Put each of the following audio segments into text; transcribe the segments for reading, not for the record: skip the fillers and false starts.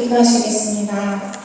기도하시겠습니다.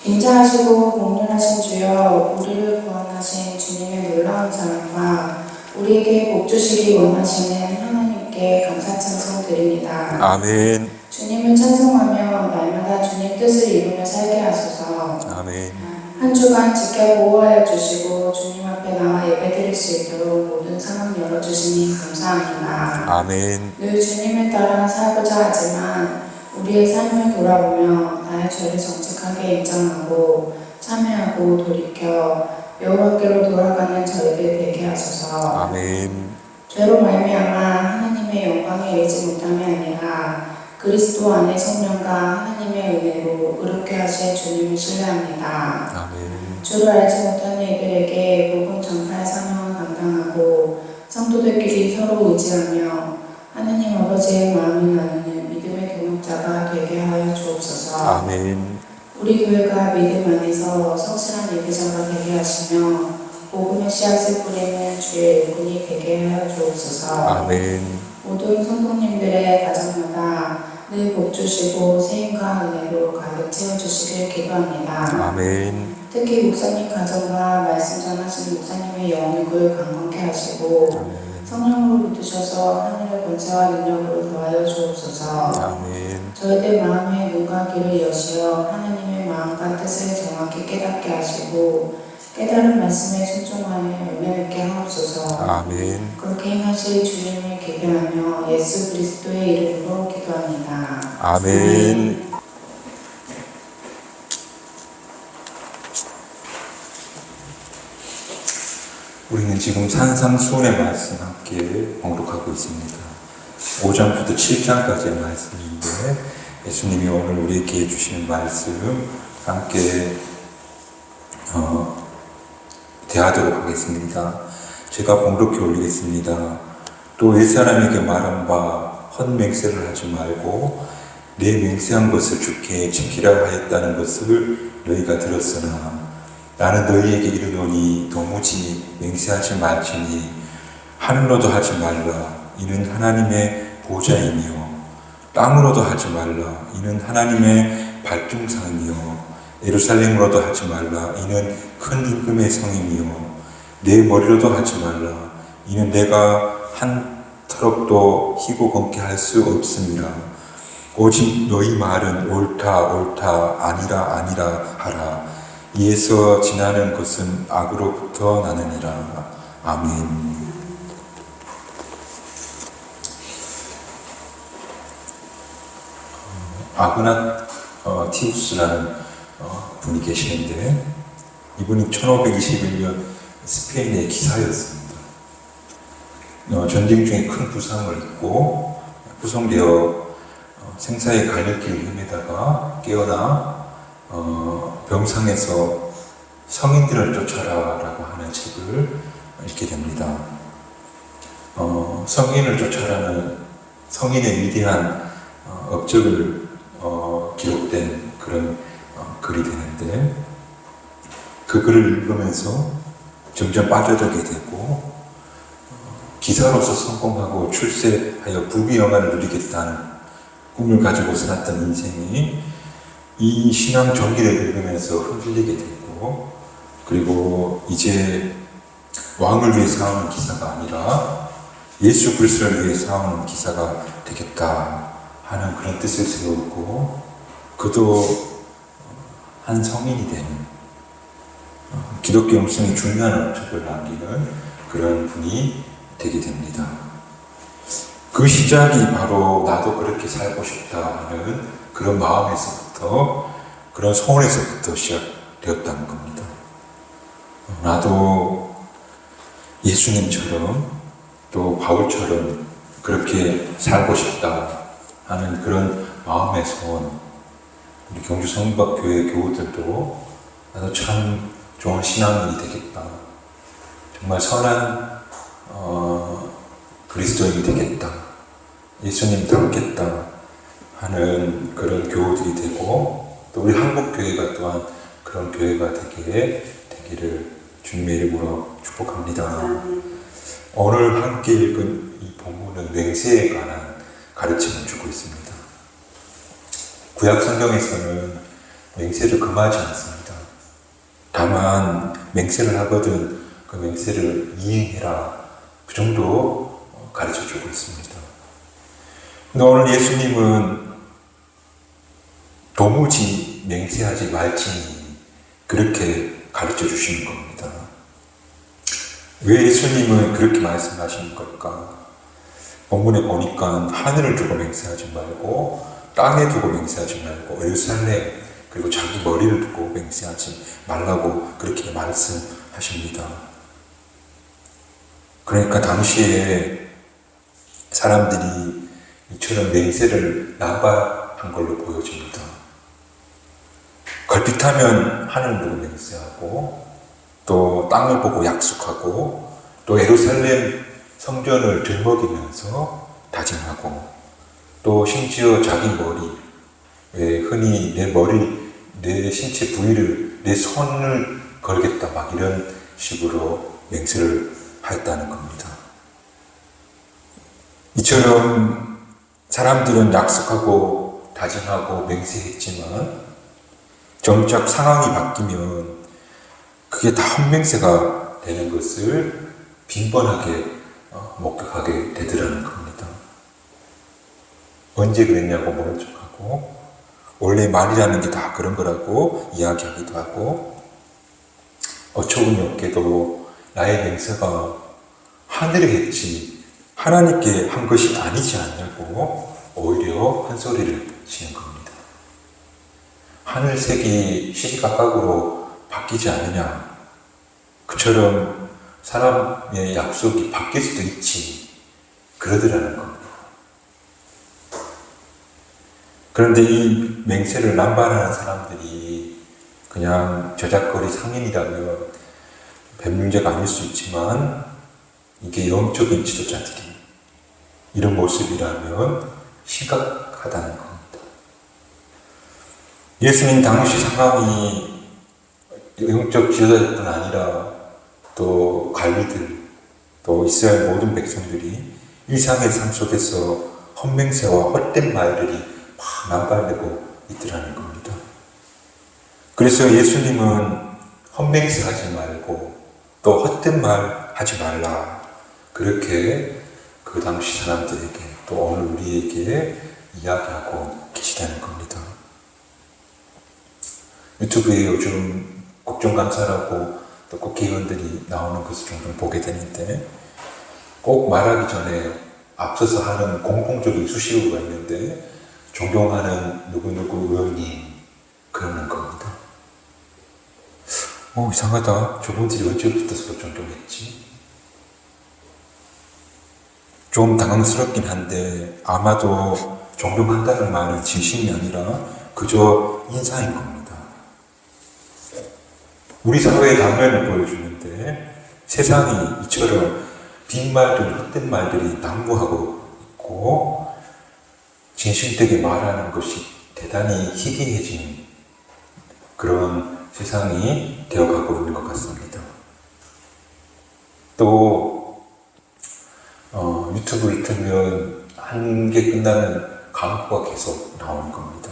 인자하시고 공존하신 주여, 우리를 구원하신 주님의 놀라운 사랑과 우리에게 복 주시기 원하시는 하나님께 감사 찬송 드립니다. 아멘. 주님을 찬송하며 날마다 주님 뜻을 이루며 살게 하소서. 아멘. 한 주간 지켜 보호하여 주시고 주님 앞에 나와 예배드릴 수 있도록 모든 상황 열어주시니 감사합니다. 아멘. 늘 주님을 따라 살고자 하지만 우리의 삶을 돌아보며 나의 죄를 정직하게 인정하고 참회하고 돌이켜 여호와께로 돌아가는 저에게 되게 하소서. 아멘. 죄로 말미암아 하나님의 영광에 이르지 못함이 아니라 그리스도 안의 성령과 하나님의 은혜로 의롭게 하실 주님을 신뢰합니다. 아멘. 주를 알지 못하는 이들에게 복음 전파의 사명을 감당하고 성도들끼리 서로 의지하며 하나님 아버지의 마음을 나누는 믿음의 동역자가 되게 하여 주옵소서. 아멘. 우리 교회가 믿음 안에서 성실한 예배자가 되게 하시며 복음의 씨앗을 뿌리는 주의 일꾼이 되게 하여 주옵소서. 아멘. 모든 성도님들의 가정마다 늘 복 주시고 세임과 은혜로 가득 채워주시길 기도합니다. 아멘. 특히 목사님 가정과 말씀 전하시는 목사님의 영육을 강건케 하시고 성령으로 붙으셔서 하늘의 권세와 능력으로 더하여 주옵소서. 아멘. 저희들 마음의 눈과 귀를 여시어 하나님의 마음과 뜻을 정확히 깨닫게 하시고 깨달은 말씀에 순종하여 열매 맺게 하옵소서. 아멘. 그렇게 행하실 주님을 기대하며 예수 그리스도의 이름으로 기도합니다. 아멘. 우리는 지금 산상수훈의 말씀 함께 봉독하고 있습니다. 5장부터 7장까지의 말씀인데 예수님이 오늘 우리에게 주시는 말씀 함께 대하도록 하겠습니다. 제가 봉독해 올리겠습니다. 또 옛사람에게 말한 바 헛맹세를 하지 말고 내 맹세한 것을 주께 지키라 하였다는 것을 너희가 들었으나 나는 너희에게 이르노니 도무지 맹세하지 말지니 하늘로도 하지 말라 이는 하나님의 보좌이며 땅으로도 하지 말라 이는 하나님의 발등상이요 예루살렘으로도 하지 말라 이는 큰 임금의 성이며 내 머리로도 하지 말라 이는 내가 한 터럭도 희고 검게 할 수 없음이라 오직 너희 말은 옳다 옳다 아니라 아니라 하라 이에서 지나는 것은 악으로부터 나느니라. 아멘. 아그나티우스라는 분이 계시는데 이분이 1521년 스페인의 기사였습니다. 전쟁 중에 큰 부상을 입고 구성되어 생사의 갈림길을 헤매다가 깨어나 병상에서 성인들을 쫓아라 라고 하는 책을 읽게 됩니다. 성인을 쫓아라는 성인의 위대한 업적을 기록된 그런 글이 되는데 그 글을 읽으면서 점점 빠져들게 되고 기사로서 성공하고 출세하여 부귀영화를 누리겠다는 꿈을 가지고 살았던 인생이 이 신앙 전기를 읽으면서 흔들리게 되고 그리고 이제 왕을 위해 싸우는 기사가 아니라 예수 그리스도를 위해 싸우는 기사가 되겠다 하는 그런 뜻을 세우고 그도 한 성인이 된 기독교 영성이 중요한 업적을 남기는 그런 분이 되게 됩니다. 그 시작이 바로 나도 그렇게 살고 싶다 하는 그런 마음에서부터 그런 소원에서부터 시작되었다는 겁니다. 나도 예수님처럼 또 바울처럼 그렇게 살고 싶다 하는 그런 마음의 소원. 우리 경주 성박교회 교우들도 나도 참 좋은 신앙인이 되겠다. 정말 선한 그리스도인이 되겠다. 예수님 닮겠다 하는 그런 교우들이 되고 또 우리 한국교회가 또한 그런 교회가 되기를 주님의 이름으로 축복합니다. 오늘 함께 읽은 이 본문은 맹세에 관한 가르침을 주고 있습니다. 구약 성경에서는 맹세를 금하지 않습니다. 다만 맹세를 하거든 그 맹세를 이행해라, 그 정도 가르쳐주고 있습니다. 근데 오늘 예수님은 도무지 맹세하지 말지니 그렇게 가르쳐 주시는 겁니다. 왜 예수님은 그렇게 말씀하시는 걸까? 본문에 보니까 하늘을 두고 맹세하지 말고 땅에 두고 맹세하지 말고 예루살렘 그리고 자기 머리를 두고 맹세하지 말라고 그렇게 말씀하십니다. 그러니까 당시에 사람들이 이처럼 맹세를 남발한 걸로 보여집니다. 걸핏하면 하늘을 보고 맹세하고 또 땅을 보고 약속하고 또 예루살렘 성전을 들먹이면서 다짐하고 또 심지어 자기 머리, 흔히 내 머리, 내 신체 부위를, 내 손을 걸겠다 막 이런 식으로 맹세를 하였다는 겁니다. 이처럼 사람들은 약속하고 다짐하고 맹세했지만 정작 상황이 바뀌면 그게 다 헛맹세가 되는 것을 빈번하게 목격하게 되더라는 겁니다. 언제 그랬냐고 모른 척하고 원래 말이라는 게 다 그런 거라고 이야기하기도 하고 어처구니 없게도 나의 맹세가 하늘에 했지 하나님께 한 것이 아니지 않냐고 오히려 한 소리를 치는 겁니다. 하늘색이 시시각각으로 바뀌지 않느냐, 그처럼 사람의 약속이 바뀔 수도 있지 그러더라는 겁니다. 그런데 이 맹세를 남발하는 사람들이 그냥 저작거리 상인이라면 별 문제가 아닐 수 있지만 이게 영적인 지도자들이 이런 모습이라면 심각하다는 겁니다. 예수님 당시 상황이 영적 지도자뿐 아니라 또 관리들, 또 이스라엘 모든 백성들이 일상의 삶 속에서 헛맹세와 헛된 말들이 막 남발되고 있더라는 겁니다. 그래서 예수님은 헛맹세하지 말고 또 헛된 말 하지 말라, 그렇게 그 당시 사람들에게 또 오늘 우리에게 이야기하고 계시다는 겁니다. 유튜브에 요즘 국정감사라고 또 국회의원들이 나오는 것을 종종 보게 되는데 꼭 말하기 전에 앞서서 하는 공통적인 수식어가 있는데 존경하는 누구누구 의원님 그러는 겁니다. 이상하다. 저분들이 언제부터 서로 존경했지? 좀 당황스럽긴 한데 아마도 존경한다는 말은 진심이 아니라 그저 인사인 겁니다. 우리 사회의 단면을 보여주는데 세상이 이처럼 빈말들, 헛된 말들이 난무하고 있고 진실되게 말하는 것이 대단히 희귀해진 그런 세상이 되어가고 있는 것 같습니다. 또 유튜브를 틀면 한 개 끝나는 광고가 계속 나오는 겁니다.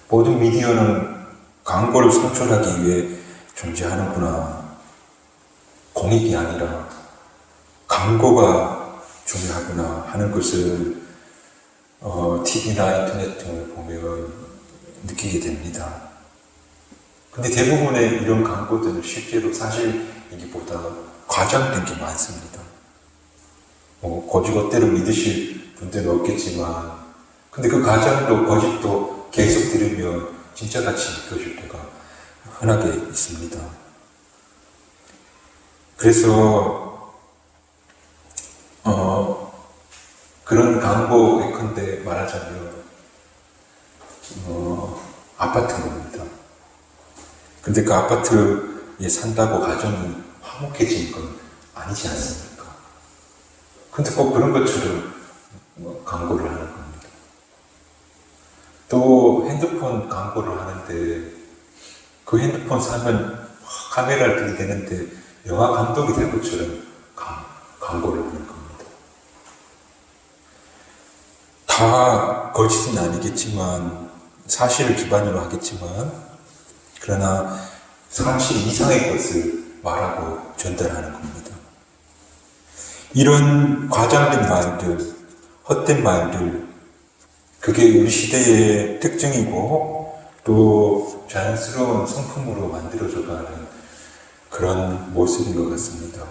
모든 미디어는 광고를 송출하기 위해 존재하는구나. 공익이 아니라 광고가 중요하구나 하는 것을 TV나 인터넷 등을 보면 느끼게 됩니다. 근데 대부분의 이런 광고들은 실제로 사실이기보다 과장된 게 많습니다. 거짓것대로 믿으실 분들은 없겠지만 근데 그 과장도 거짓도 계속 들으면 진짜같이 느껴질 때가 흔하게 있습니다. 그래서 그런 광고 예컨대 말하자면 아파트인 겁니다. 근데 그 아파트에 산다고 가정이 화목해지는 건 아니지 않습니까? 근데 꼭 그런 것처럼 광고를 하는 겁니다. 또 핸드폰 광고를 하는데 그 핸드폰 사면 카메라를 들이대는데 영화 감독이 될 것처럼 광고를 하는 겁니다. 다 거짓은 아니겠지만 사실을 기반으로 하겠지만, 그러나 사실 이상의 것을 말하고 전달하는 겁니다. 이런 과장된 말들, 헛된 말들, 그게 우리 시대의 특징이고 또 자연스러운 성품으로 만들어져가는 그런 모습인 것 같습니다.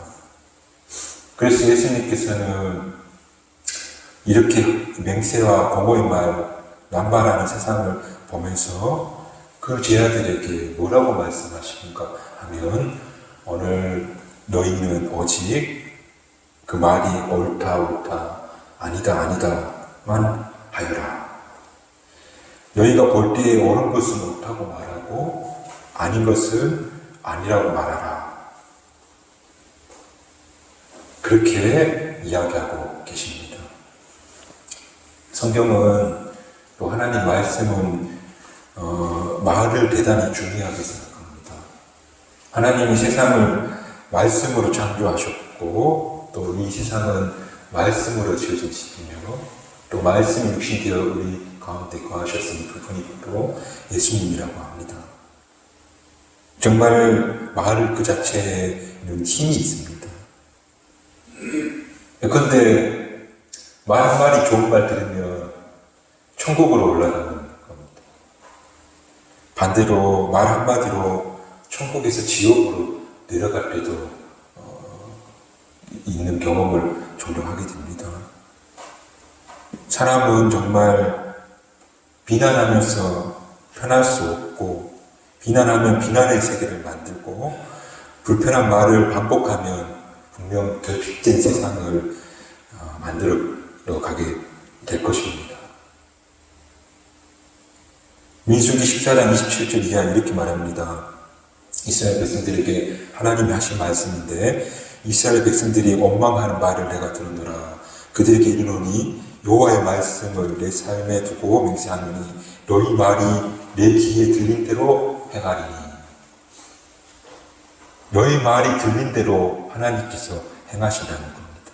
그래서 예수님께서는 이렇게 맹세와 공허의 말, 남발하는 세상을 보면서 그 제자들에게 뭐라고 말씀하시는가 하면, 오늘 너희는 오직 그 말이 옳다 옳다 아니다 아니다만 하여라. 너희가 볼 때에 옳은 것은 옳다고 말하고 아닌 것은 아니라고 말하라. 그렇게 이야기하고 계십니다. 성경은 또 하나님 말씀은 말을 대단히 중요하게 생각합니다. 하나님이 세상을 말씀으로 창조하셨고 또 이 세상은 말씀으로 지어졌으며 또 말씀이 육신되어 우리 가운데 거하셨으니 그분이 또 예수님이라고 합니다. 정말 말 그 자체에는 힘이 있습니다. 그런데 말 한마디 좋은 말 들으면 천국으로 올라가는 겁니다. 반대로 말 한마디로 천국에서 지옥으로 내려갈 때도 있는 경험을 종종 하게 됩니다. 사람은 정말 비난하면서 편할 수 없고, 비난하면 비난의 세계를 만들고, 불편한 말을 반복하면 분명 결핍된 세상을 만들어 가게 될 것입니다. 민수기 14장 27절 이하 이렇게 말합니다. 이스라엘 백성들에게 하나님이 하신 말씀인데, 이스라엘 백성들이 원망하는 말을 내가 들었노라. 그들에게 이르노니 여호와의 말씀을 내 삶에 두고 맹세하노니 너희 말이 내 귀에 들린 대로 행하리니. 너희 말이 들린 대로 하나님께서 행하신다는 겁니다.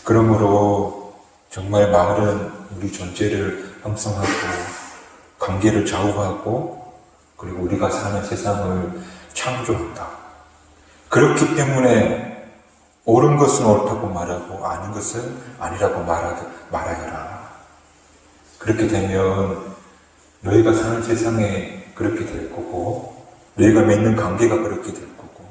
그러므로 정말 말은 우리 존재를 형성하고 관계를 좌우하고 그리고 우리가 사는 세상을 창조한다. 그렇기 때문에 옳은 것은 옳다고 말하고 아닌 것은 아니라고 말하여라. 그렇게 되면 너희가 사는 세상에 그렇게 될 거고, 너희가 맺는 관계가 그렇게 될 거고,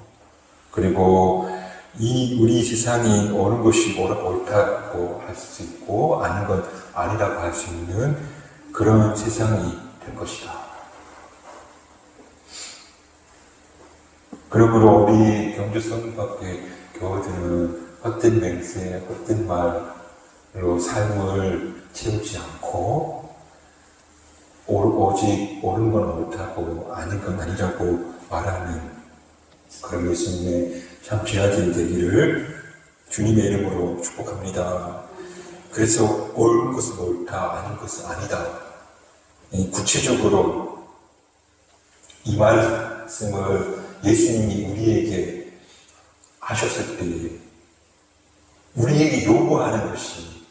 그리고 우리 세상이 옳은 것이 옳다고 할 수 있고 아닌 건 아니라고 할 수 있는 그런 세상이 될 것이다. 그러므로 우리 경주 성밖에 교우들은 헛된 맹세, 헛된 말로 삶을 채우지 않고 오직 옳은 건 옳다고 아닌 건 아니라고 말하는 그런 예수님의 참 제자들이 되기를 주님의 이름으로 축복합니다. 그래서 옳은 것은 옳다, 아닌 것은 아니다. 구체적으로 이 말씀을 예수님이 우리에게 하셨을 때 우리에게 요구하는 것이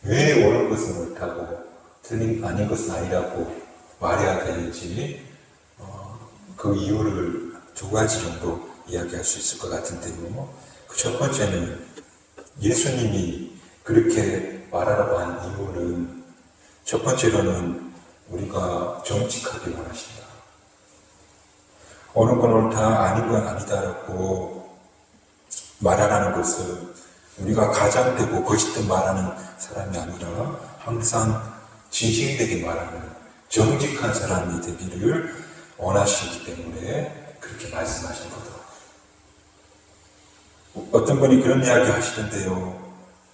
왜 옳은 것은 옳다고 틀린 아닌 것은 아니라고 말해야 되는지 그 이유를 두 가지 정도 이야기할 수 있을 것 같은데요. 그 첫 번째는 예수님이 그렇게 말하라고 한 이유는 첫 번째로는 우리가 정직하게 원하신다. 어느 건 옳다, 아닌 건 아니다라고 말하라는 것은 우리가 가장되고 거짓된 말하는 사람이 아니라 항상 진실되게 말하는 정직한 사람이 되기를 원하시기 때문에 그렇게 말씀하신 거다. 어떤 분이 그런 이야기 하시던데요.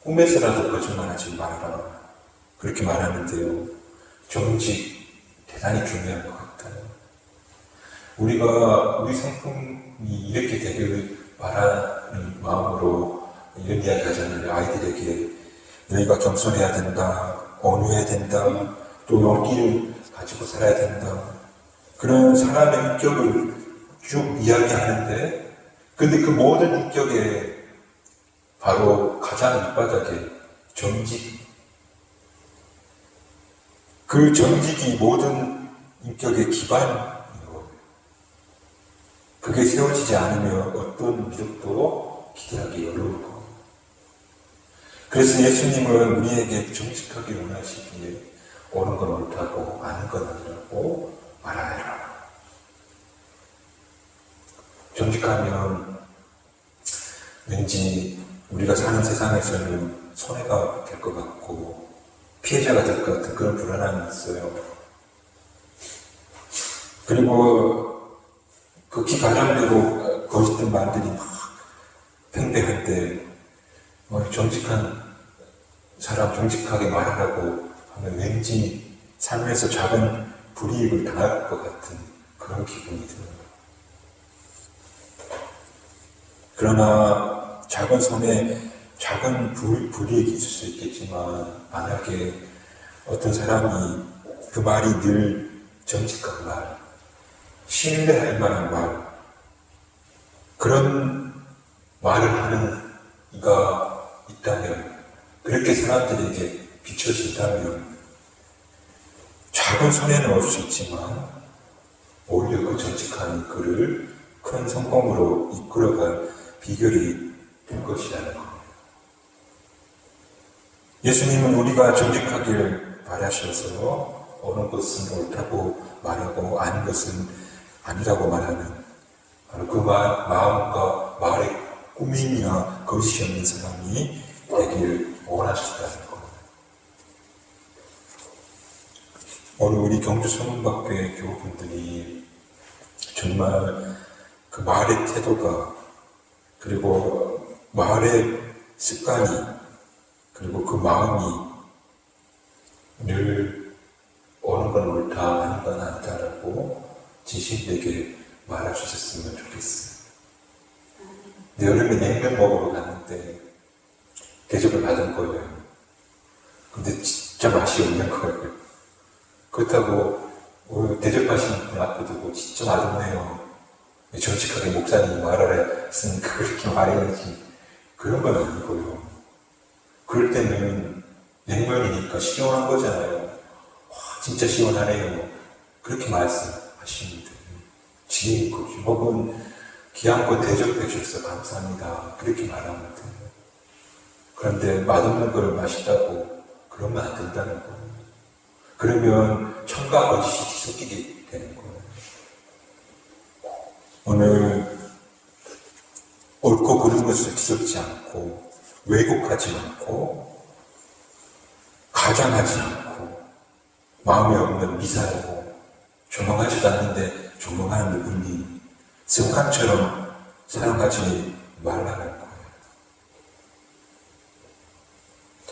꿈에서라도 거짓말하지 말아라. 그렇게 말하는데요. 정직 대단히 중요한 것 같아요. 우리 성품이 이렇게 되기를 바라는 마음으로 이런 이야기 하잖아요. 아이들에게 너희가 겸손해야 된다, 온유해야 된다, 또 용기를 가지고 살아야 된다. 그런 사람의 인격을 쭉 이야기하는데, 근데 그 모든 인격에 바로 가장 밑바닥에 정직, 그 정직이 모든 인격의 기반이고, 그게 세워지지 않으면 어떤 미덕도 기대하기 어려울 겁니다. 그래서 예수님은 우리에게 정직하게 원하시기에 옳은 건 옳다고 아는 건 아니라고 말하라. 정직하면 왠지 우리가 사는 세상에서는 손해가 될 것 같고 피해자가 될 것 같은 그런 불안함이 있어요. 그리고 극히 가장되고 거짓된 말들이 막 팽배한데 정직한 사람, 정직하게 말하라고 하면 왠지 삶에서 작은 불이익을 당할 것 같은 그런 기분이 들어요. 그러나 작은 손에 작은 불이익이 있을 수 있겠지만 만약에 어떤 사람이 그 말이 늘 정직한 말, 신뢰할 만한 말, 그런 말을 하는 이가 있다면, 그렇게 사람들에게 비춰진다면 작은 손해는 올 수 있지만 오히려 그 정직한 그를 큰 성공으로 이끌어갈 비결이 될 것이라는 겁니다. 예수님은 우리가 정직하길 바라셔서 옳은 것은 옳다고 말하고 아닌 것은 아니라고 말하는 바로 그 마음과 말의 꾸밈이나 거짓이 없는 사람이 되길 원하셨다는 겁니다. 오늘 우리 경주 소문밖에 교우분들이 정말 그 말의 태도가, 그리고 말의 습관이, 그리고 그 마음이 늘 옳은 건 옳다, 아닌 건 아니다라고 진실되게 말해주셨으면 좋겠어요. 여름에 냉면 먹으러 갔는데 대접을 받은 거예요. 근데 진짜 맛이 없는 거예요. 그렇다고 대접하시는 분 앞에 두고 진짜 맛없네요, 정직하게 목사님이 말하라 했으니까 그렇게 말해야지, 그런 건 아니고요. 그럴 때는 냉면이니까 시원한 거잖아요. 와, 진짜 시원하네요, 그렇게 말씀하시면 돼요. 지금 그 주먹은 귀한 거 대접해 주셔서 감사합니다, 그렇게 말하면 돼요. 그런데 맛없는 걸 맛있다고 그러면 안 된다는 거예요. 그러면 청과 거짓이 섞이게 되는 거예요. 오늘 옳고 그른 것을 뒤섞지 않고, 왜곡하지 않고, 가장하지 않고, 마음에 없는 미사하고, 조망하지도 않는데 조망하는 누구니 습관처럼 사용하지 말라는 거예요.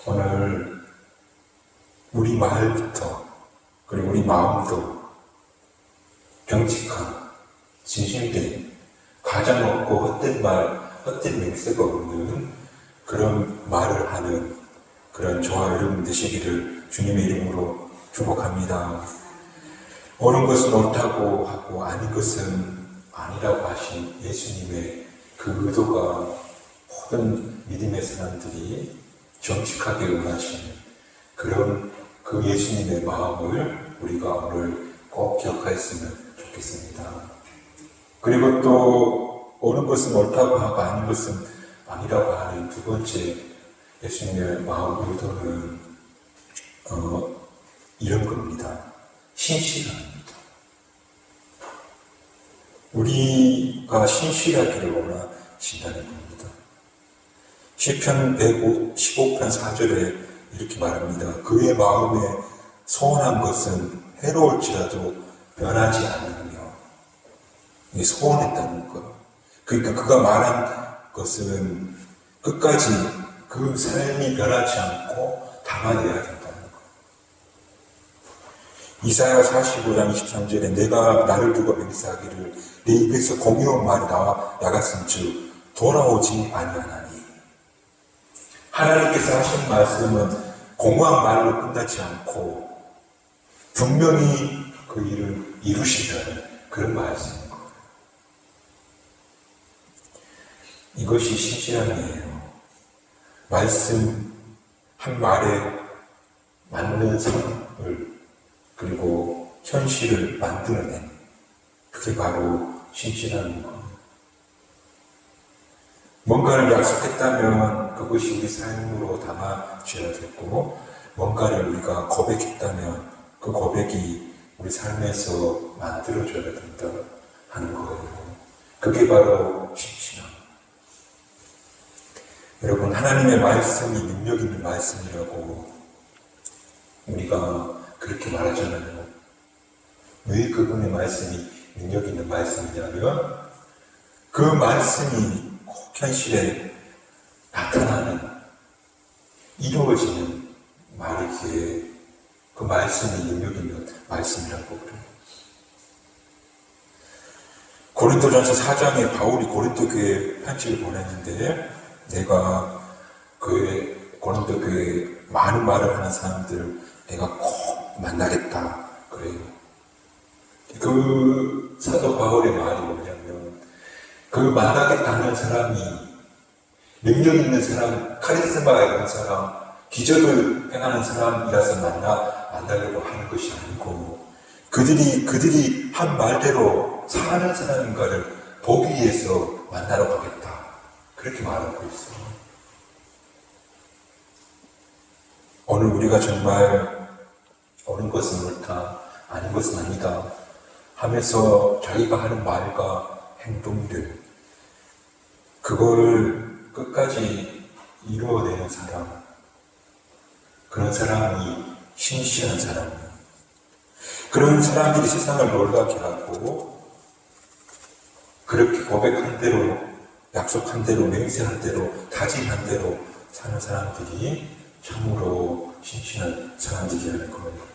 오늘 우리 말부터, 그리고 우리 마음도 정직한, 진실된, 가장 없고 헛된 말, 헛된 맹세가 없는 그런 말을 하는 그런 저와 여러분 되시기를 주님의 이름으로 축복합니다. 옳은 것은 옳다고 하고 아닌 것은 아니라고 하신 예수님의 그 의도가 모든 믿음의 사람들이 정직하게 응하시는 그런 그 예수님의 마음을 우리가 오늘 꼭 기억하였으면 좋겠습니다. 그리고 또 옳은 것은 옳다고 하고 아닌 것은 아니라고 하는 두 번째 예수님의 마음 의도는 이런 겁니다. 신실합니다. 우리가 신실하기를 원하신다는 겁니다. 시편 115편 4절에 이렇게 말합니다. 그의 마음에 소원한 것은 해로울지라도 변하지 않으며, 소원했다는 것. 그러니까 그가 말한 것은 끝까지 그 삶이 변하지 않고 담아내야 된다는 것. 이사야 45장 23절에 내가 나를 두고 맹세하기를 내 입에서 공의로운 말이 나갔은즉 돌아오지 아니하나니. 하나님께서 하신 말씀은 공허한 말로 끝나지 않고 분명히 그 일을 이루시려는 그런 말씀인 거예요. 이것이 신실함이에요. 말씀 한 말에 맞는 삶을 그리고 현실을 만들어낸 그게 바로 신실한 것. 뭔가를 약속했다면 그것이 우리 삶으로 담아져야 됐고, 뭔가를 우리가 고백했다면 그 고백이 우리 삶에서 만들어져야 된다 하는 거예요. 그게 바로 신실함. 여러분, 하나님의 말씀이 능력 있는 말씀이라고 우리가 그렇게 말하잖아요. 왜 그분의 말씀이 능력 있는 말씀이냐면 그 말씀이 꼭 현실에 나타나는, 이루어지는 말이기에 그 말씀이 능력 있는 말씀이라고 그래요. 고린도전서 4장에 바울이 고린도 교회에 편지를 보냈는데, 내가 고린도 교회에 많은 말을 하는 사람들 내가 꼭 만나겠다 그래요. 그 사도 바울의 말이 뭐냐면, 그 만나겠다는 사람이 능력 있는 사람, 카리스마가 있는 사람, 기적을 행하는 사람이라서 만나려고 하는 것이 아니고, 그들이 한 말대로 사는 사람인가를 보기 위해서 만나러 가겠다, 그렇게 말하고 있어요. 오늘 우리가 정말 옳은 것은 옳다, 아닌 것은 아니다 하면서 자기가 하는 말과 행동들, 그걸 끝까지 이루어내는 사람, 그런 사람이 신실한 사람이에요. 그런 사람들이 세상을 놀라게 하고, 그렇게 고백한 대로, 약속한 대로, 맹세한 대로, 다짐한 대로 사는 사람들이 참으로 신실한 사람들이라는 거예요.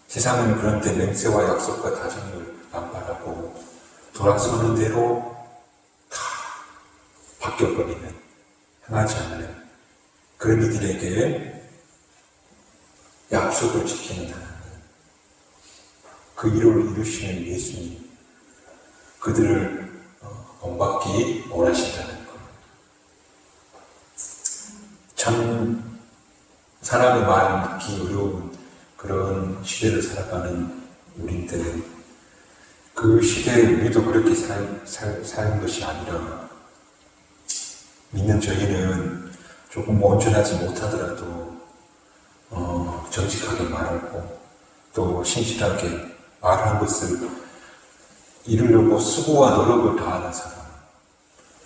세상은 그런데 맹세와 약속과 다짐을 안 바라고 돌아서는 대로 다 바뀌어버리는, 행하지 않는 그런 이들에게 약속을 지키는 하나님, 그 일을 이루시는 예수님, 그들을 본받기 원하신다는 것. 참 사람의 마음 듣기 어려운 그런 시대를 살아가는 우리인데, 그 시대에 우리도 그렇게 사는 것이 아니라, 믿는 저희는 조금 온전하지 못하더라도 정직하게 말하고 또 신실하게 말한 것을 이루려고 수고와 노력을 다하는 사람,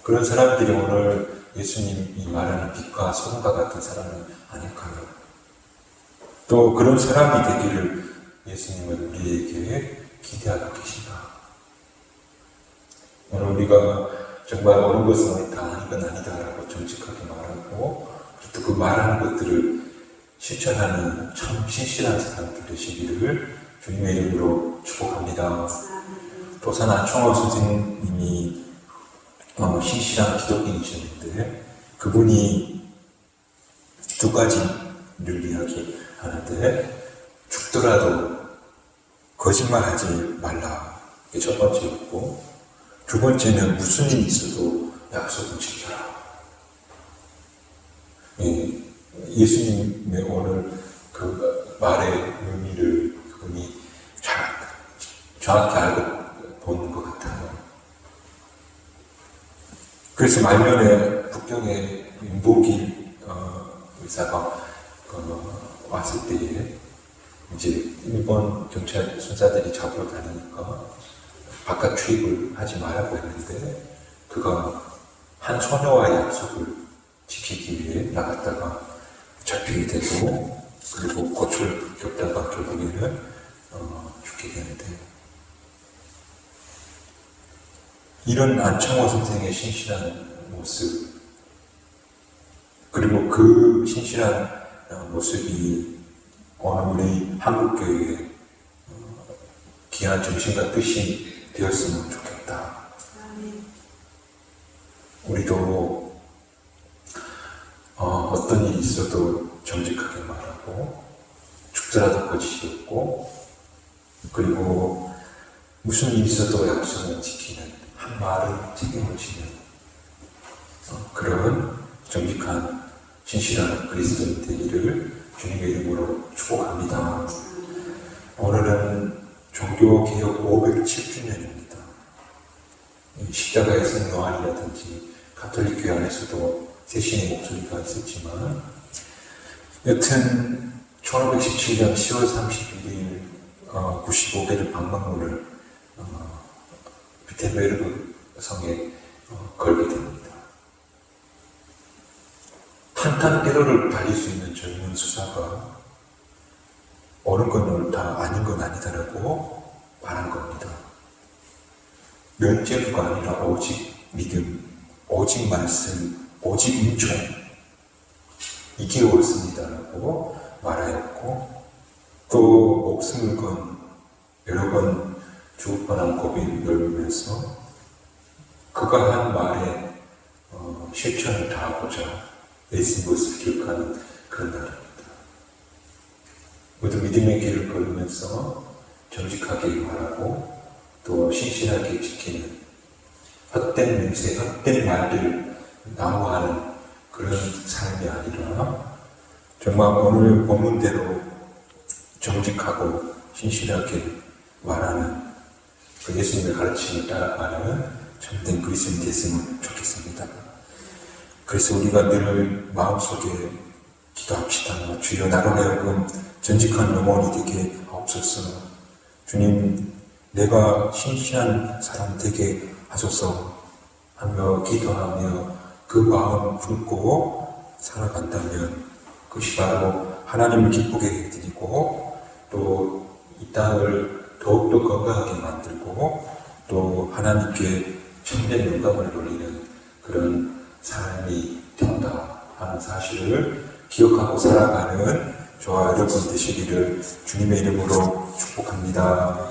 그런 사람들이 오늘 예수님이 말하는 빛과 소금과 같은 사람은 아닐까요? 또 그런 사람이 되기를 예수님은 우리에게 기대하고 계신다. 오늘 우리가 정말 옳은 것은 옳다, 아닌 건 아니다라고 정직하게 말하고, 또 그 말하는 것들을 실천하는 참 신실한 사람들 되시기를 주님의 이름으로 축복합니다. 도산 안총호 선생님이 신실한 기독인이셨는데, 그분이 두 가지를 이야기하는데, 죽더라도 거짓말하지 말라, 이게 첫 번째였고, 두 번째는 무슨 일이 있어도 약속을 지켜라. 예수님의 오늘 그 말의 의미를 그분이 정확히 알고 보는 것 같아요. 그래서 말년에 북경에 임보길 의사가 왔을 때에 이제 일본 경찰 순사들이 잡으러 다니니까 바깥 출입을 하지 말라고 했는데, 그가 한 소녀와의 약속을 지키기 위해 나갔다가 잡히게 되고, 그리고 고초를 겪다가 결국에는 죽게 되는데, 이런 안청호 선생의 신실한 모습, 그리고 그 신실한 모습이 오늘 우리 한국교회의 귀한 정신과 뜻이 되었으면 좋겠다. 우리도 어떤 일이 있어도 정직하게 말하고, 죽더라도 거짓이 없고, 그리고 무슨 일이 있어도 약속을 지키는, 한 말을 책임을 지는 그런 정직한 신실한 그리스도인 되기를 주님의 이름으로 축복합니다. 오늘은 종교개혁 507주년입니다. 십자가의 성 요한이라든지 가톨릭 교회 안에서도 세신의 목소리가 있었지만, 여튼 1517년 10월 31일 95개를 방망문을 비텐베르그 성에 걸게 됩니다. 탄탄대로를 달릴 수 있는 젊은 수사가 옳은 건 옳다, 아닌 건 아니다라고 말한 겁니다. 면죄부가 아니라 오직 믿음, 오직 말씀, 오직 은총, 이게 옳습니다라고 말하였고, 또 목숨을 건 여러 번 죽을 뻔한 고비를 열면서 그가 한 말에 실천을 다하고자 애쓴 것을 기억하는 그런 날입니다. 모두 믿음의 길을 걸으면서 정직하게 말하고 또 신실하게 지키는, 헛된 맹세, 헛된 말들을 나무하는 그런 삶이 아니라 정말 오늘 본문대로 정직하고 신실하게 말하는 그 예수님의 가르침을 따라가는 참된 그리스도인이 됐으면 좋겠습니다. 그래서 우리가 늘 마음속에 기도합시다. 주여 나로 하여금 전직한 영혼이 되게 하옵소서. 주님, 내가 신실한 사람 되게 하소서 하며 기도하며 그 마음 품고 살아간다면 그것이 바로 하나님을 기쁘게 해드리고 또 이 땅을 더욱더 건강하게 만들고 또 하나님께 참된 영광을 돌리는 그런 삶이 된다 하는 사실을 기억하고 살아가는 저와 여러분 되시기를 주님의 이름으로 축복합니다.